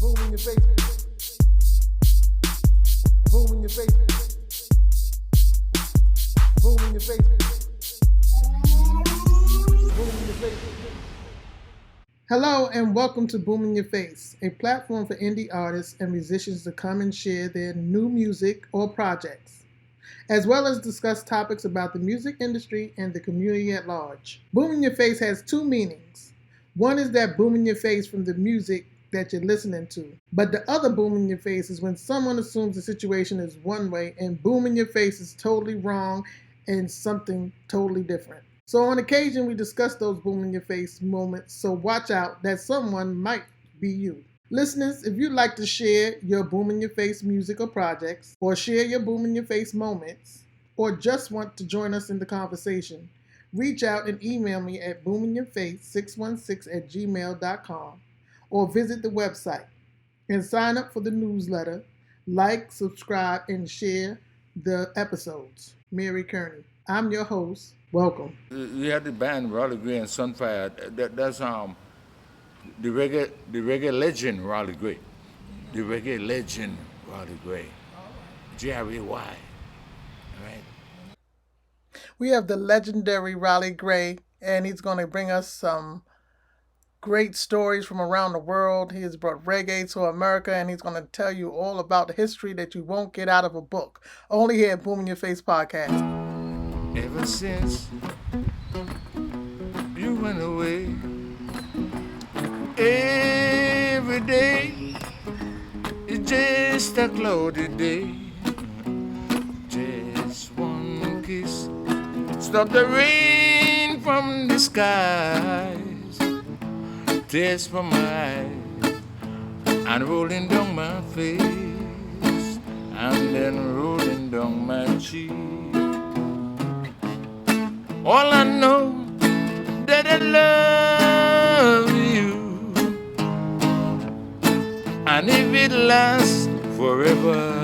Boom in your face. Boom in your face. Boom in your face. Boom in your face. Hello and welcome to Boom in Your Face, a platform for indie artists and musicians to come and share their new music or projects, as well as discuss topics about the music industry and the community at large. Boom in Your Face has two meanings. One is that boom in your face from the music that you're listening to. But the other boom in your face is when someone assumes the situation is one way and boom in your face is totally wrong and something totally different. So on occasion we discuss those boom in your face moments, so watch out that someone might be you. Listeners, if you'd like to share your boom in your face music or projects, or share your boom in your face moments, or just want to join us in the conversation, reach out and email me at boominyourface616@gmail.com or visit the website and sign up for the newsletter, like, subscribe, and share the episodes. Mary Kearney. I'm your host. Welcome. We had the band Raleigh Gray and Sunfire. That's the reggae legend Raleigh Gray. The reggae legend Raleigh Gray. G-R-A-Y. All right. We have the legendary Raleigh Gray, and he's going to bring us some great stories from around the world. He has brought reggae to America, and he's going to tell you all about the history that you won't get out of a book. Only here at Boom in Your Face podcast. Ever since you went away, every day is just a cloudy day. Just one kiss, stop the rain from the skies. Tears from my eyes and rolling down my face, and then rolling down my cheek. All I know that I love you, and if it lasts forever,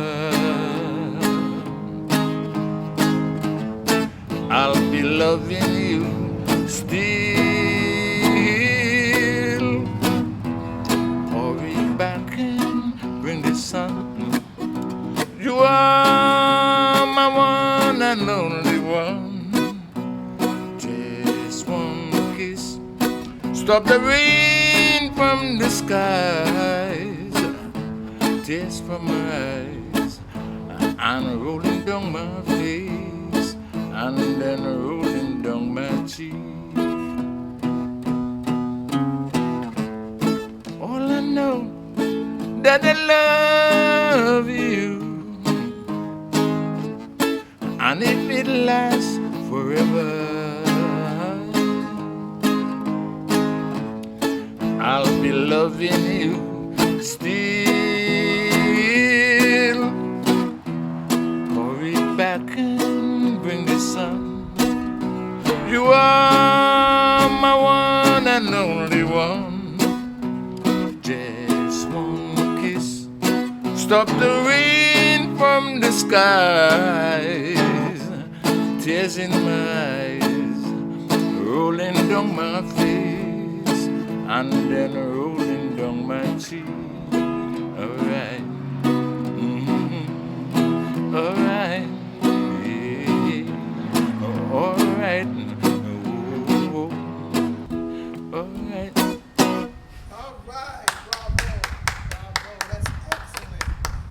I'll be loving you still. Sun. You are my one and only one. Just one kiss, stop the rain from the skies. Tears from my eyes and rolling down my face, and then rolling down my cheek. All I know that I love you, and if it lasts forever, I'll be loving you still. Hurry back and bring the sun. You are my one and only one. Stop the rain from the skies. Tears in my eyes, rolling down my face, and then rolling down my cheek. Alright, alright, yeah. Alright, alright.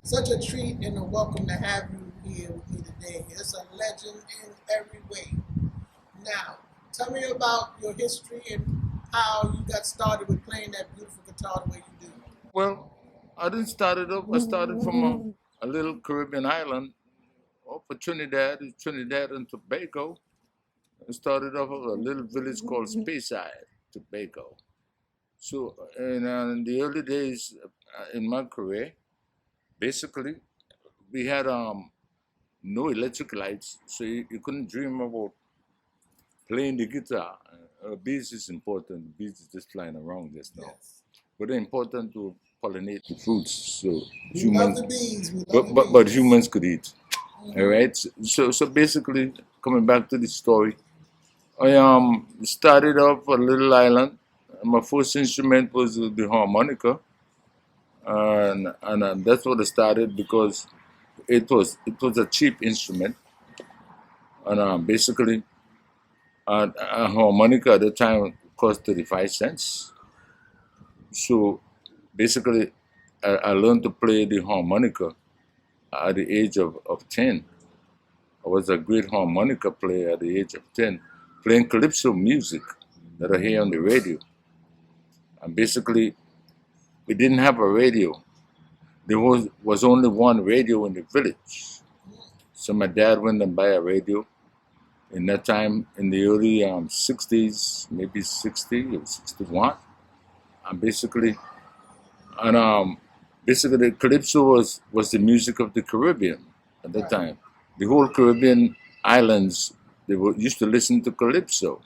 Such a treat and a welcome to have you here with me today. It's a legend in every way. Now, tell me about your history and how you got started with playing that beautiful guitar the way you do. Well, I didn't start it up. I started from a little Caribbean island off of Trinidad and Tobago. I started off of a little village called Speyside, Tobago. So, in the early days in my career, basically, we had no electric lights, so you couldn't dream about playing the guitar. Bees is important. Bees is just flying around just now. Yes. But they're important to pollinate the fruits, so humans. But humans could eat. Mm-hmm. All right. So basically, coming back to the story, I started off a little island. My first instrument was the harmonica. and that's what I started because it was a cheap instrument, and basically a harmonica at the time cost 35 cents. So basically, I learned to play the harmonica at the age of 10. I was a great harmonica player at the age of 10, playing calypso music that I hear on the radio. And basically, we didn't have a radio. There was only one radio in the village. So my dad went and buy a radio. In that time, in the early 60s, maybe 60 or 61. And basically the calypso was the music of the Caribbean at that time. The whole Caribbean islands, used to listen to calypso.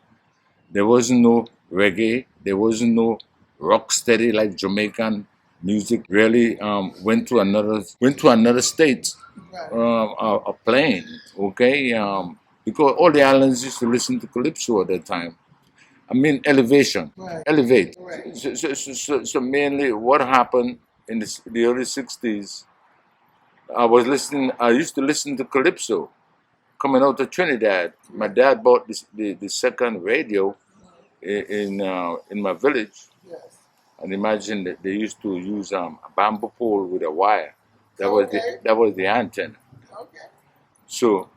There wasn't no reggae. There wasn't no rock steady like Jamaican music. Really went to another state, a plane. Okay, because all the islands used to listen to calypso at that time. I mean elevation, Right. elevate. Right. So mainly what happened in the early '60s, I used to listen to calypso coming out of Trinidad. My dad bought the second radio in my village, Yes. and imagine that they used to use a bamboo pole with a wire. That was the antenna. Okay. So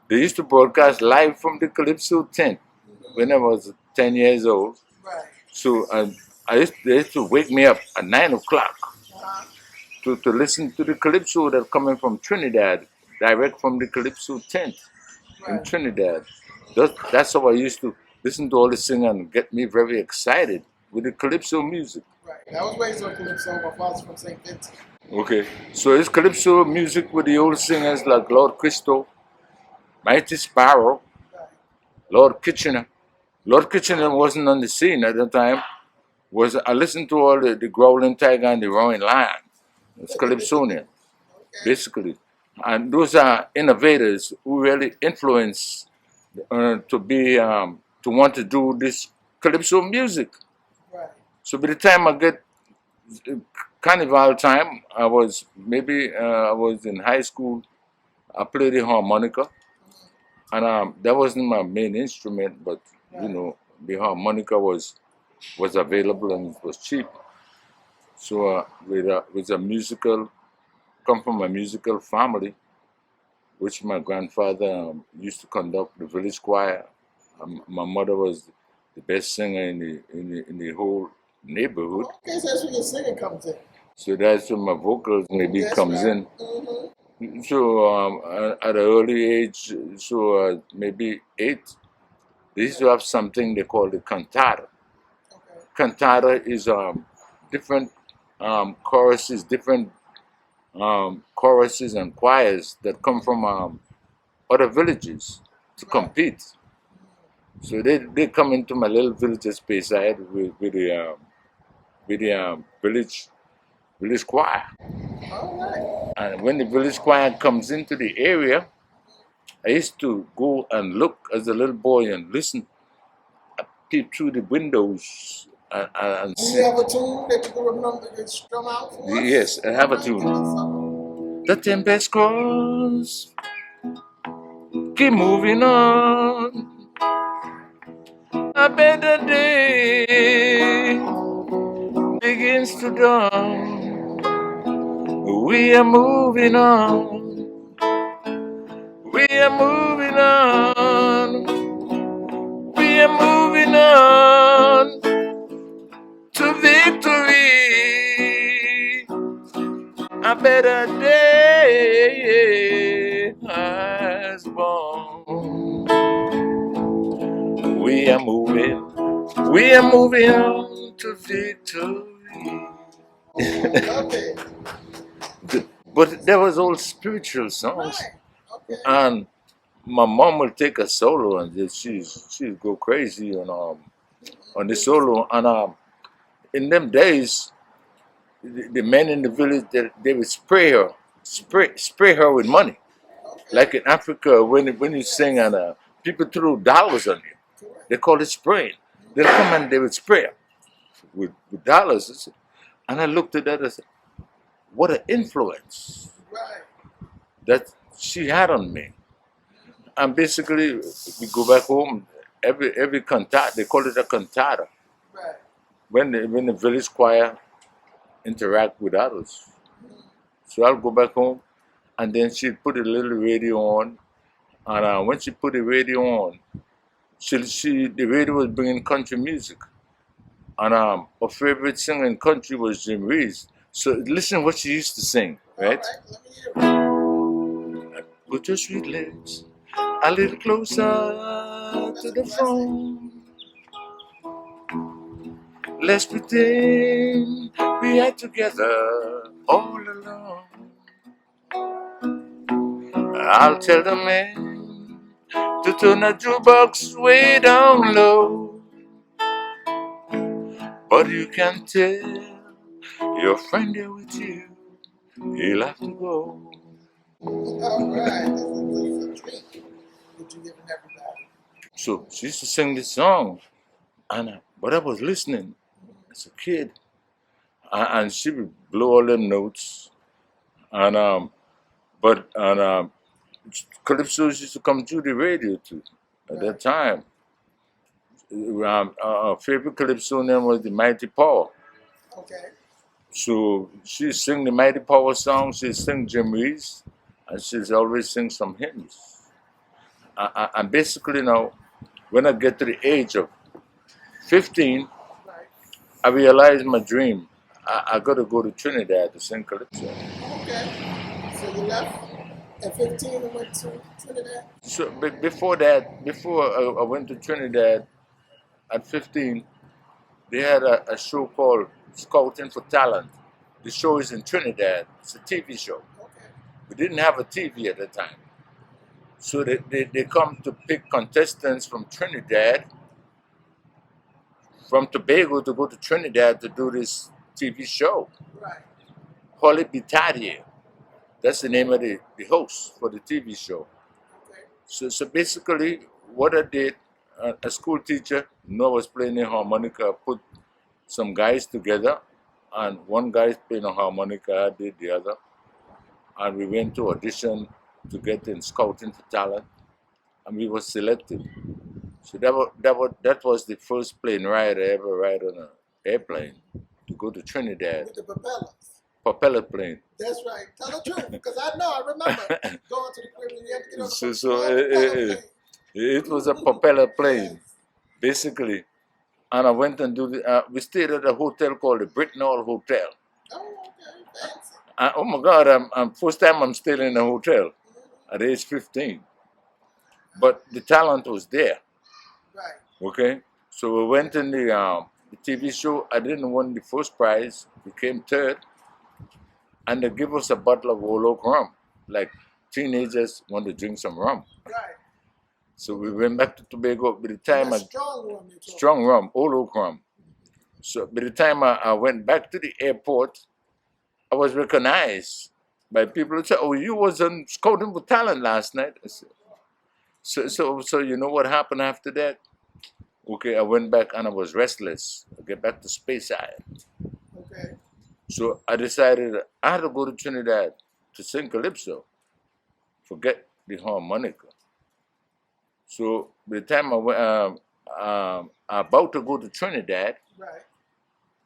they used to broadcast live from the calypso tent when I was 10 years old. Right. So they used to wake me up at 9 o'clock Uh-huh. to listen to the calypso that coming from Trinidad, direct from the calypso tent in Right. Trinidad. That's how I used to listen to all the singing and get me very excited with the calypso music. Right. I was raised on calypso. My father's from St. Vincent. Okay, so it's calypso music with the old singers like Lord Christo, Mighty Sparrow, Right. Lord Kitchener. Lord Kitchener wasn't on the scene at the time. I listened to all the Growling Tiger and the Roaring Lion. It's Calypsonian, Okay. basically. And those are innovators who really influence to want to do this calypso music. Right. So by the time I get carnival time, I was in high school. I played the harmonica, and that wasn't my main instrument, but Right. the harmonica was available and it was cheap. So with a musical, come from a musical family, which my grandfather used to conduct the village choir. My mother was the best singer in the whole neighborhood. Okay, so that's where your singing comes in. So that's where my vocals maybe That's comes right. in. Mm-hmm. So at an early age, so maybe 8, they used to have something they call the cantata. Okay. Cantata is different different choruses and choirs that come from other villages to Right. compete. So they come into my little village space I had with the village choir. All right. And when the village choir comes into the area, I used to go and look as a little boy and listen, peep through the windows and Do you see. have a tune that you can remember that strum out for us? Yes, I have a tune. The tempest cross, keep moving on. A better day begins to dawn. We are moving on. We are moving on. We are moving on to victory. A better day has born. We are moving on to victory. Okay. But there was all spiritual songs, Right. Okay. and my mom would take a solo, and she'd go crazy on the solo. And in them days, the men in the village they would spray her with money, Okay. like in Africa when you sing and people throw dollars on you. Correct. They call it spraying. They'll come and they would spray her with dollars. And I looked at that and said, what an influence Right. that she had on me. And basically, we go back home. Every cantata, they call it a cantata. Right. When the village choir interact with others. So I'll go back home, and then she'd put a little radio on. And when she put the radio on, the radio was bringing country music. And her favorite singer in country was Jim Reeves. So listen what she used to sing, right? All right. Let me hear it. Put your sweet lips a little closer to the phone. Let's pretend we are together all alone. I'll tell the man to turn the jukebox way down low. But you can tell your friend here with you, he'll have to go. All right. This is a treat that you're giving everybody. So she used to sing this song, and but I was listening as a kid, and she would blow all them notes, and calypsos used to come through the radio too. At that time, our favorite calypso name was the Mighty Power. Okay. So she sing the Mighty Power song, she sing Jim Reeves, and she's always sing some hymns. And basically now, when I get to the age of 15, Right. I realized my dream. I got to go to Trinidad to sing calypso. Okay. So you left at 15 and went to Trinidad? So before that, before I went to Trinidad at 15, they had a show called Scouting for Talent. The show is in Trinidad. It's a TV show. Okay. We didn't have a TV at the time. So they come to pick contestants from Trinidad, from Tobago to go to Trinidad to do this TV show. Right. Holly Bitadier. That's the name of the host for the TV show. Okay. So basically, what I did, a school teacher, I was playing the harmonica, put some guys together, and one guy playing a harmonica, I did the other. And we went to audition to get in Scouting for Talent, and we were selected. So that was the first plane ride I ever ride on an airplane to go to Trinidad. With the propellers. Propeller plane. That's right. Tell the truth, because I know, I remember going to the Caribbean. You had to get on the So propeller plane. it was a propeller plane, Yes. basically. And I went and we stayed at a hotel called the Britnell Hotel. Oh, okay. Fancy. Oh my God, I'm first time I'm staying in a hotel at age 15. But the talent was there, Right. okay? So we went in the TV show. I didn't win the first prize. We came third. And they give us a bottle of old oak rum. Like teenagers want to drink some rum. Right. So we went back to Tobago. By the time That's strong rum you're talking. strong rum, old oak rum. So by the time I went back to the airport, I was recognized by people who said, "Oh, you was on Scouting for Talent last night." I said, so you know what happened after that? Okay, I went back and I was restless. I get back to Space Island. Okay. So I decided I had to go to Trinidad to sing calypso. Forget the harmonica. So by the time I went, about to go to Trinidad, Right.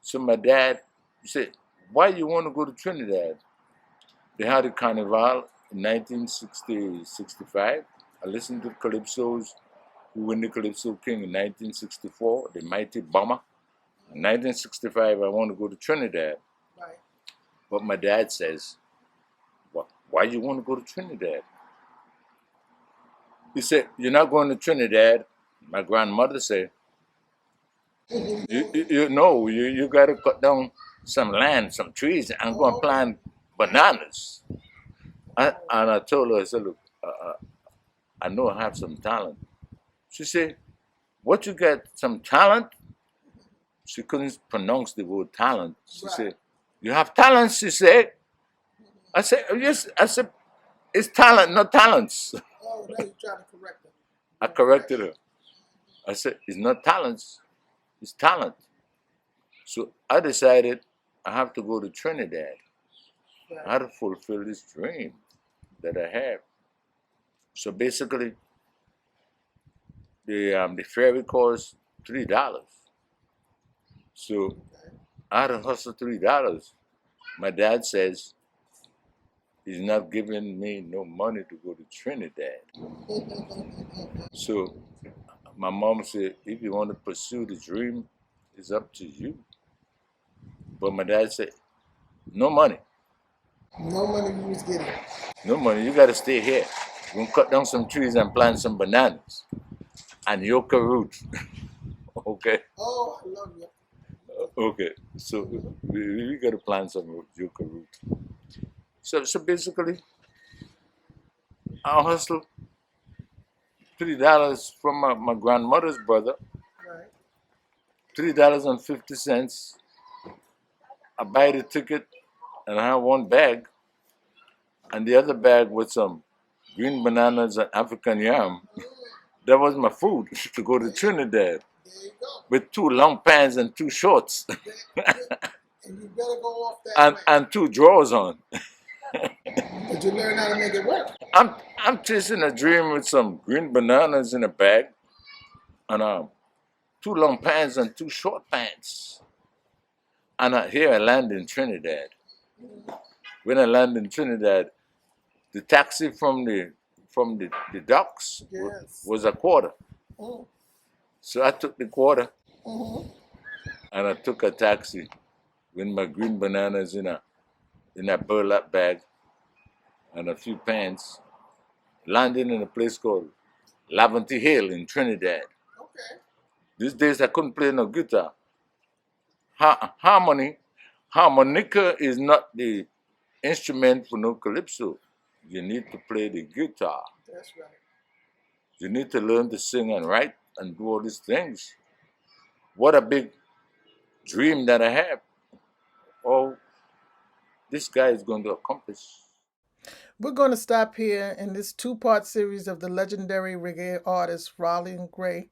so my dad said, "Why you want to go to Trinidad?" They had a carnival in 1965. I listened to calypsos who won the Calypso King in 1964, the Mighty Bomber. In 1965, I want to go to Trinidad. Right. But my dad says, "Why you want to go to Trinidad?" He said, "You're not going to Trinidad." My grandmother said, you got to cut down some land, some trees, and go and plant bananas." And I told her, I said, "Look, I know I have some talent." She said, "What, you got some talent?" She couldn't pronounce the word talent. She said, "You have talent," she said. I said, "Yes." I said, "It's talent, not talents." Oh, now you're trying to correct them. I corrected her. I said, "It's not talents, it's talent." So I decided I have to go to Trinidad. how to fulfill this dream that I have. So basically, the ferry costs $3. So I had to hustle $3. My dad says he's not giving me no money to go to Trinidad. So my mom said, if you want to pursue the dream, it's up to you. But my dad said, no money. No money you was getting. No money, you got to stay here. We're going to cut down some trees and plant some bananas and yucca root. Okay? Oh, I love you. Okay, so we got to plant some yucca root. So basically, I hustled $3 from my grandmother's brother, Right. $3.50. I buy the ticket and I have one bag, and the other bag with some green bananas and African yam. That was my food to go to Trinidad There you go. with 2 long pants and 2 shorts And you better go off that way. and 2 drawers on. But you learn how to make it work. I'm chasing a dream with some green bananas in a bag and 2 long pants and 2 short pants. And here I land in Trinidad. When I land in Trinidad, the taxi from the docks Yes. was a quarter. Mm. So I took the quarter Mm-hmm. and I took a taxi with my green bananas in a burlap bag and a few pants, landing in a place called Laventille Hill in Trinidad. Okay. These days I couldn't play no guitar. Harmonica is not the instrument for no calypso. You need to play the guitar. That's right. You need to learn to sing and write and do all these things. What a big dream that I have. Oh, this guy is going to accomplish. We're going to stop here in this 2-part series of the legendary reggae artist Raleigh and Gray.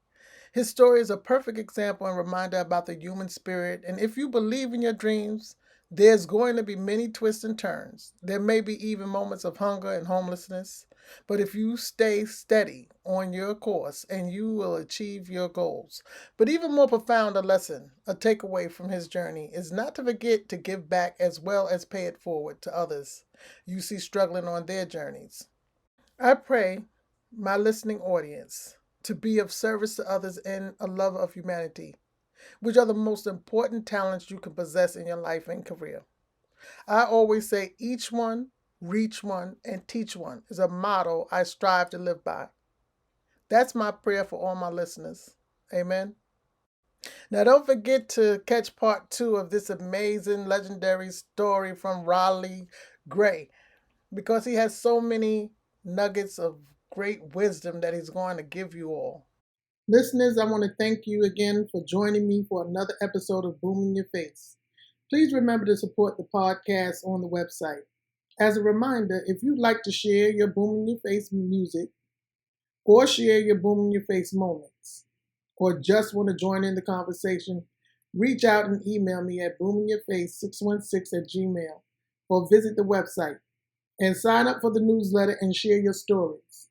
His story is a perfect example and reminder about the human spirit. And if you believe in your dreams, there's going to be many twists and turns. There may be even moments of hunger and homelessness. But if you stay steady on your course, and you will achieve your goals. But even more profound a lesson, a takeaway from his journey, is not to forget to give back as well as pay it forward to others you see struggling on their journeys. I pray, my listening audience, to be of service to others and a lover of humanity, which are the most important talents you can possess in your life and career. I always say each one, reach one, and teach one is a motto I strive to live by. That's my prayer for all my listeners. Amen. Now, don't forget to catch part 2 of this amazing, legendary story from Raleigh Gray, because he has so many nuggets of great wisdom that he's going to give you all. Listeners, I want to thank you again for joining me for another episode of Boom in Your Face. Please remember to support the podcast on the website. As a reminder, if you'd like to share your Boom in Your Face music, or share your Boom in Your Face moments, or just want to join in the conversation, reach out and email me at boominyourface616@gmail.com or visit the website and sign up for the newsletter and share your stories.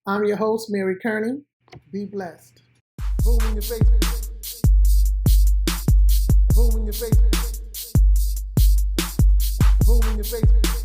I'm your host, Mary Kearney. Be blessed. Boom in your face. Boom in your face. Boom in your face.